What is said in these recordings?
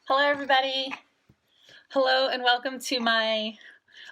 Hello, everybody. Hello, and welcome to my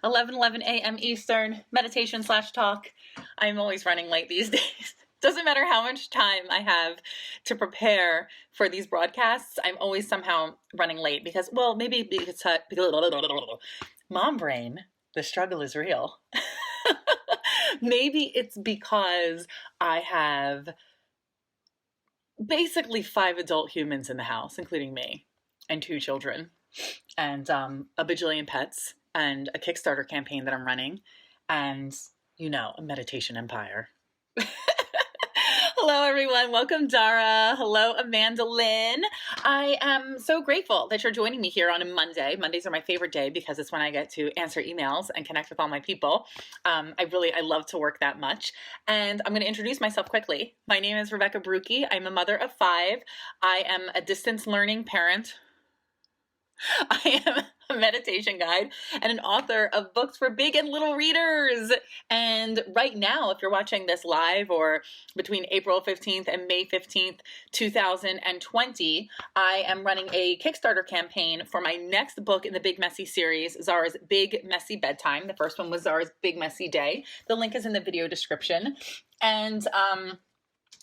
11:11 a.m. Eastern meditation/talk. I'm always running late these days. Doesn't matter how much time I have to prepare for these broadcasts, I'm always somehow running late because, well, maybe because mom brain, the struggle is real. Maybe it's because I have basically 5 adult humans in the house, including me, and 2 children, and a bajillion pets, and a Kickstarter campaign that I'm running, and, a meditation empire. Hello, everyone. Welcome, Dara. Hello, Amanda Lynn. I am so grateful that you're joining me here on a Monday. Mondays are my favorite day because it's when I get to answer emails and connect with all my people. I love to work that much. And I'm going to introduce myself quickly. My name is Rebekah Borucki. I'm a mother of 5. I am a distance learning parent. I am a meditation guide and an author of books for big and little readers. And right now, if you're watching this live or between April 15th and May 15th, 2020, I am running a Kickstarter campaign for my next book in the Big Messy series, Zara's Big Messy Bedtime. The first one was Zara's Big Messy Day. The link is in the video description. And,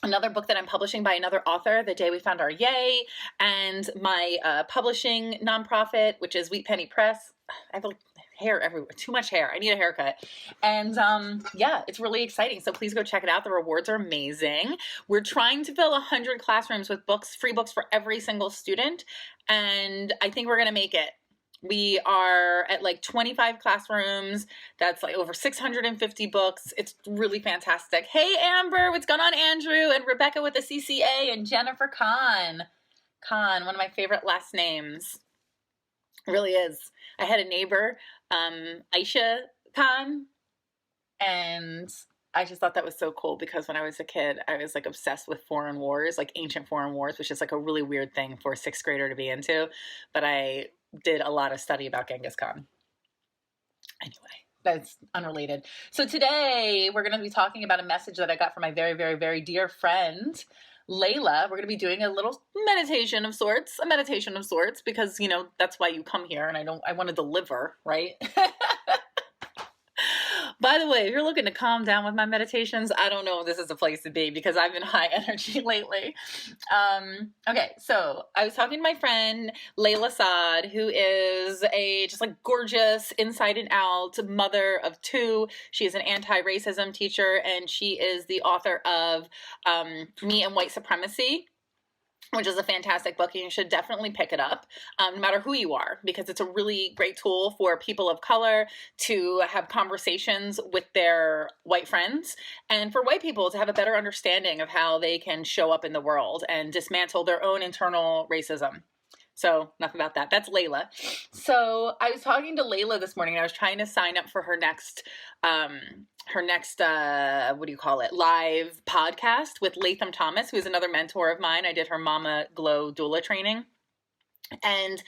another book that I'm publishing by another author, The Day We Found Our Yay, and my publishing nonprofit, which is Wheat Penny Press. I have hair everywhere, too much hair. I need a haircut. And yeah, it's really exciting. So please go check it out. The rewards are amazing. We're trying to fill 100 classrooms with books, free books for every single student. And I think we're going to make it. We are at like 25 classrooms. That's like over 650 books. It's really fantastic. Hey, Amber, what's going on, Andrew? And Rebekah with the CCA and Jennifer Khan. Khan, one of my favorite last names. It really is. I had a neighbor, Aisha Khan, and I just thought that was so cool because when I was a kid, I was like obsessed with foreign wars, like ancient foreign wars, which is like a really weird thing for a 6th grader to be into. But I did a lot of study about Genghis Khan. Anyway, that's unrelated. So today we're going to be talking about a message that I got from my very, very, very dear friend, Layla. We're going to be doing a little meditation of sorts, because, that's why you come here and I want to deliver, right? By the way, if you're looking to calm down with my meditations, I don't know if this is a place to be because I've been high energy lately. Okay, so I was talking to my friend Layla Saad, who is a just like gorgeous inside and out mother of 2. She is an anti-racism teacher, and she is the author of Me and White Supremacy, which is a fantastic book, and you should definitely pick it up, no matter who you are, because it's a really great tool for people of color to have conversations with their white friends, and for white people to have a better understanding of how they can show up in the world and dismantle their own internal racism. So enough about that. That's Layla. So I was talking to Layla this morning, and I was trying to sign up for her next live podcast with Latham Thomas, who is another mentor of mine. I did her Mama Glow doula training, and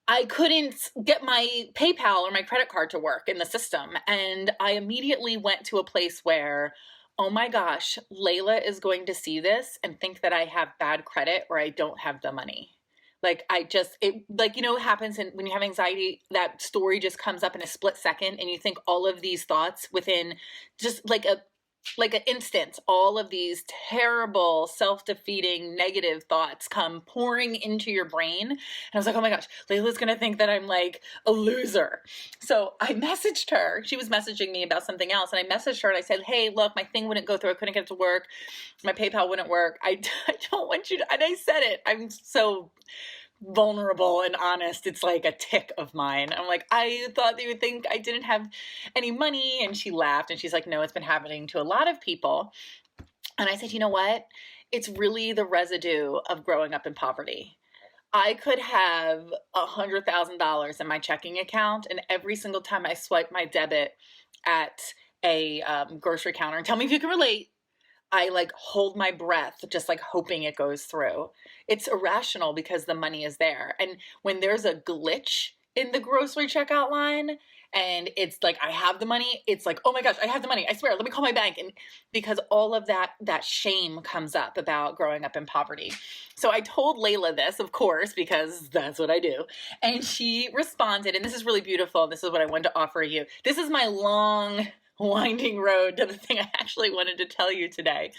I couldn't get my PayPal or my credit card to work in the system. And I immediately went to a place where, oh my gosh, Layla is going to see this and think that I have bad credit or I don't have the money. What happens when you have anxiety, that story just comes up in a split second and you think all of these thoughts within just like an instant, all of these terrible, self-defeating, negative thoughts come pouring into your brain. And I was like, oh my gosh, Layla's going to think that I'm like a loser. So I messaged her. She was messaging me about something else. And I messaged her and I said, hey, look, my thing wouldn't go through. I couldn't get it to work. My PayPal wouldn't work. I don't want you to, and I said it. I'm so vulnerable and honest. It's like a tick of mine. I'm like, I thought you would think I didn't have any money. And she laughed and she's like, no, it's been happening to a lot of people. And I said, you know what? It's really the residue of growing up in poverty. I could have $100,000 in my checking account, and every single time I swipe my debit at a grocery counter, and tell me if you can relate, I like hold my breath, just like hoping it goes through. It's irrational because the money is there. And when there's a glitch in the grocery checkout line, and it's like, I have the money. It's like, oh my gosh, I have the money. I swear, let me call my bank. And because all of that shame comes up about growing up in poverty. So I told Layla this, of course, because that's what I do. And she responded, and this is really beautiful. This is what I wanted to offer you. This is my long, winding road to the thing I actually wanted to tell you today.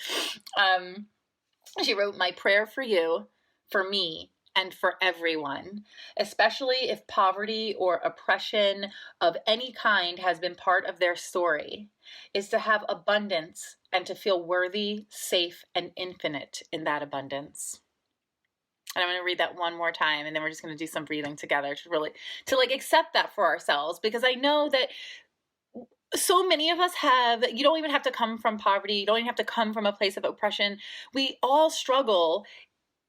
She wrote, "My prayer for you, for me, and for everyone, especially if poverty or oppression of any kind has been part of their story, is to have abundance and to feel worthy, safe, and infinite in that abundance." And I'm going to read that one more time, and then we're just going to do some breathing together to like accept that for ourselves, because I know that so many of us have, you don't even have to come from poverty. You don't even have to come from a place of oppression. We all struggle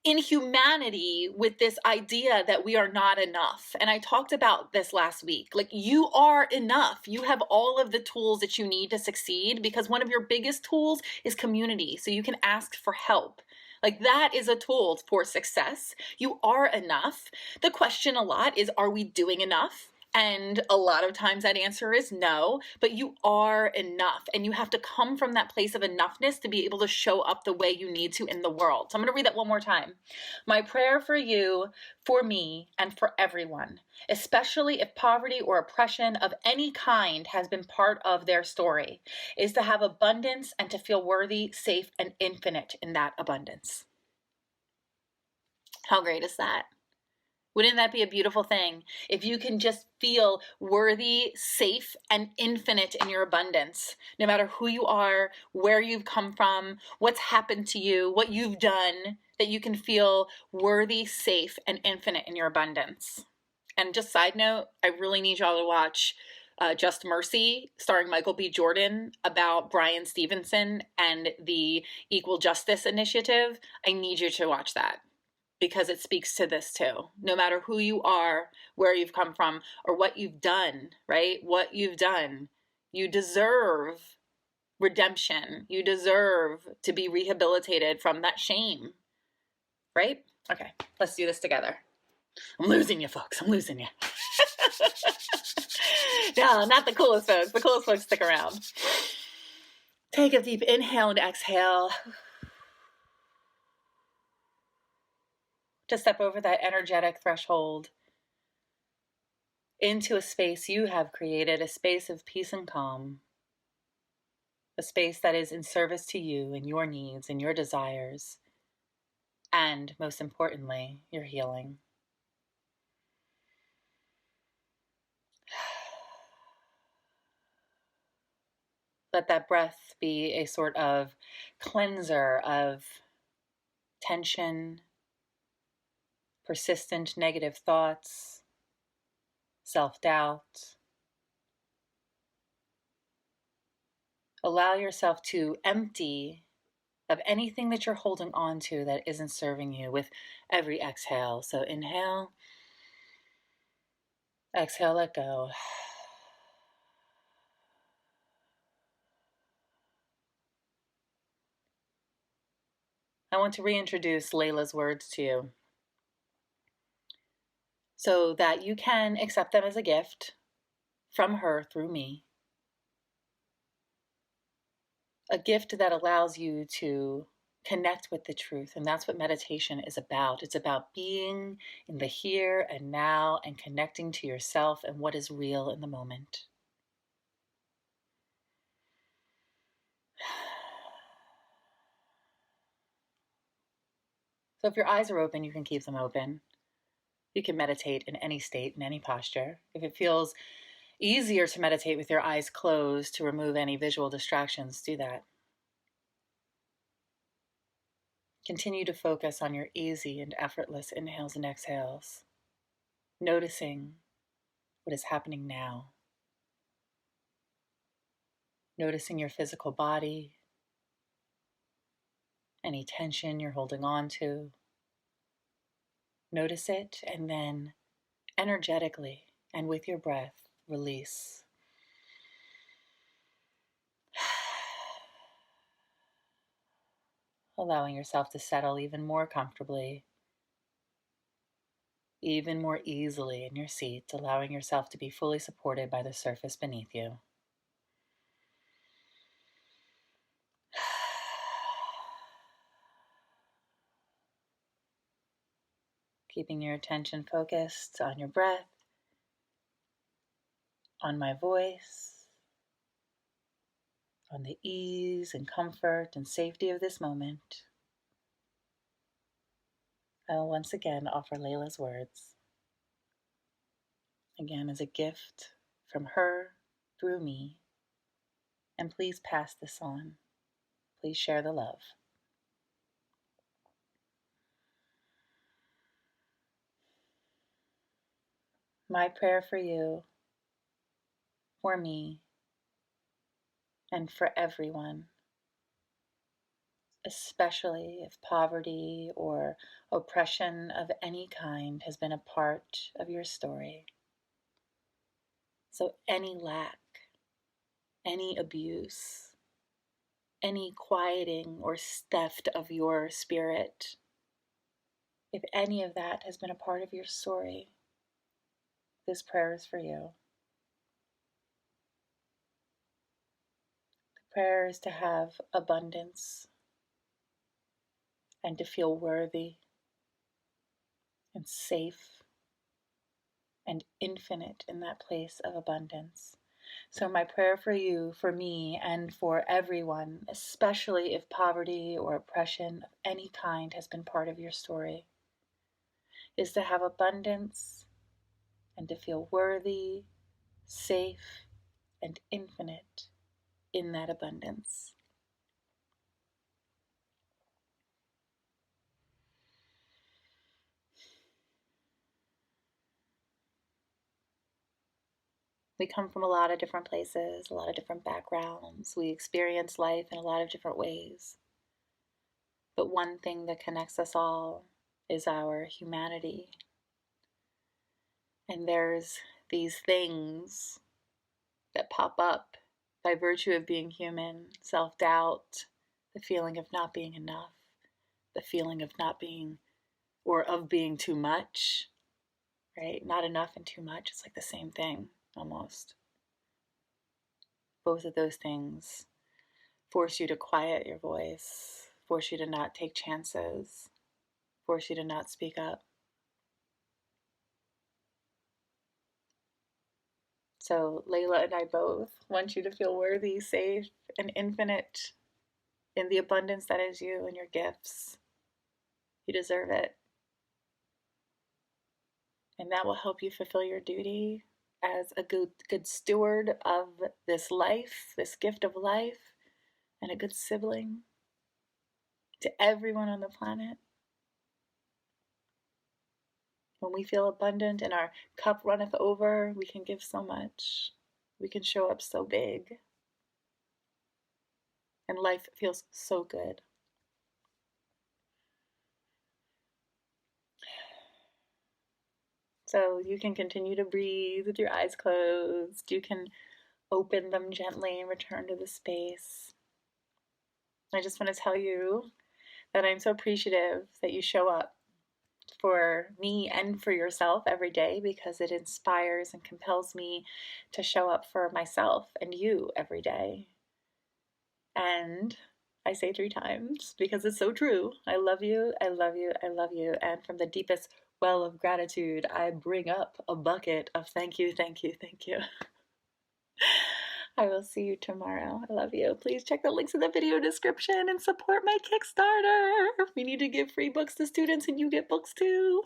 in humanity with this idea that we are not enough. And I talked about this last week. Like, you are enough. You have all of the tools that you need to succeed, because one of your biggest tools is community. So you can ask for help. Like, that is a tool for success. You are enough. The question a lot is, are we doing enough? And a lot of times that answer is no, but you are enough. And you have to come from that place of enoughness to be able to show up the way you need to in the world. So I'm going to read that one more time. My prayer for you, for me, and for everyone, especially if poverty or oppression of any kind has been part of their story, is to have abundance and to feel worthy, safe, and infinite in that abundance. How great is that? Wouldn't that be a beautiful thing? If you can just feel worthy, safe, and infinite in your abundance, no matter who you are, where you've come from, what's happened to you, what you've done, that you can feel worthy, safe, and infinite in your abundance. And just side note, I really need y'all to watch Just Mercy, starring Michael B. Jordan, about Bryan Stevenson and the Equal Justice Initiative. I need you to watch that, because it speaks to this too. No matter who you are, where you've come from, or what you've done, right? What you've done, you deserve redemption. You deserve to be rehabilitated from that shame, right? Okay, let's do this together. I'm losing you, folks. I'm losing you. No, not the coolest folks. The coolest folks stick around. Take a deep inhale and exhale. To step over that energetic threshold into a space you have created, a space of peace and calm, a space that is in service to you and your needs and your desires, and most importantly, your healing. Let that breath be a sort of cleanser of tension, persistent negative thoughts, self-doubt. Allow yourself to empty of anything that you're holding on to that isn't serving you with every exhale. So inhale, exhale, let go. I want to reintroduce Layla's words to you so that you can accept them as a gift from her through me. A gift that allows you to connect with the truth. And that's what meditation is about. It's about being in the here and now and connecting to yourself and what is real in the moment. So if your eyes are open, you can keep them open. You can meditate in any state, in any posture. If it feels easier to meditate with your eyes closed to remove any visual distractions, do that. Continue to focus on your easy and effortless inhales and exhales, noticing what is happening now. Noticing your physical body, any tension you're holding on to. Notice it, and then energetically and with your breath, release. Allowing yourself to settle even more comfortably even more easily in your seat, allowing yourself to be fully supported by the surface beneath you. Keeping your attention focused on your breath, on my voice, on the ease and comfort and safety of this moment. I will once again offer Layla's words, again as a gift from her through me. And please pass this on. Please share the love. My prayer for you, for me, and for everyone, especially if poverty or oppression of any kind has been a part of your story. So any lack, any abuse, any quieting or theft of your spirit, if any of that has been a part of your story, this prayer is for you. The prayer is to have abundance and to feel worthy and safe and infinite in that place of abundance. So my prayer for you, for me, and for everyone, especially if poverty or oppression of any kind has been part of your story, is to have abundance and to feel worthy, safe, and infinite in that abundance. We come from a lot of different places, a lot of different backgrounds. We experience life in a lot of different ways. But one thing that connects us all is our humanity. And there's these things that pop up by virtue of being human: self-doubt, the feeling of not being enough, the feeling of not being, or of being too much, right? Not enough and too much, it's like the same thing almost. Both of those things force you to quiet your voice, force you to not take chances, force you to not speak up. So Layla and I both want you to feel worthy, safe, and infinite in the abundance that is you and your gifts. You deserve it. And that will help you fulfill your duty as a good steward of this life, this gift of life, and a good sibling to everyone on the planet. When we feel abundant and our cup runneth over, we can give so much. We can show up so big. And life feels so good. So you can continue to breathe with your eyes closed. You can open them gently and return to the space. I just want to tell you that I'm so appreciative that you show up for me and for yourself every day, because it inspires and compels me to show up for myself and you every day. And I say 3 times because it's so true. I love you, I love you, I love you. And from the deepest well of gratitude, I bring up a bucket of thank you, thank you, thank you. I will see you tomorrow. I love you. Please check the links in the video description and support my Kickstarter. We need to give free books to students and you get books too.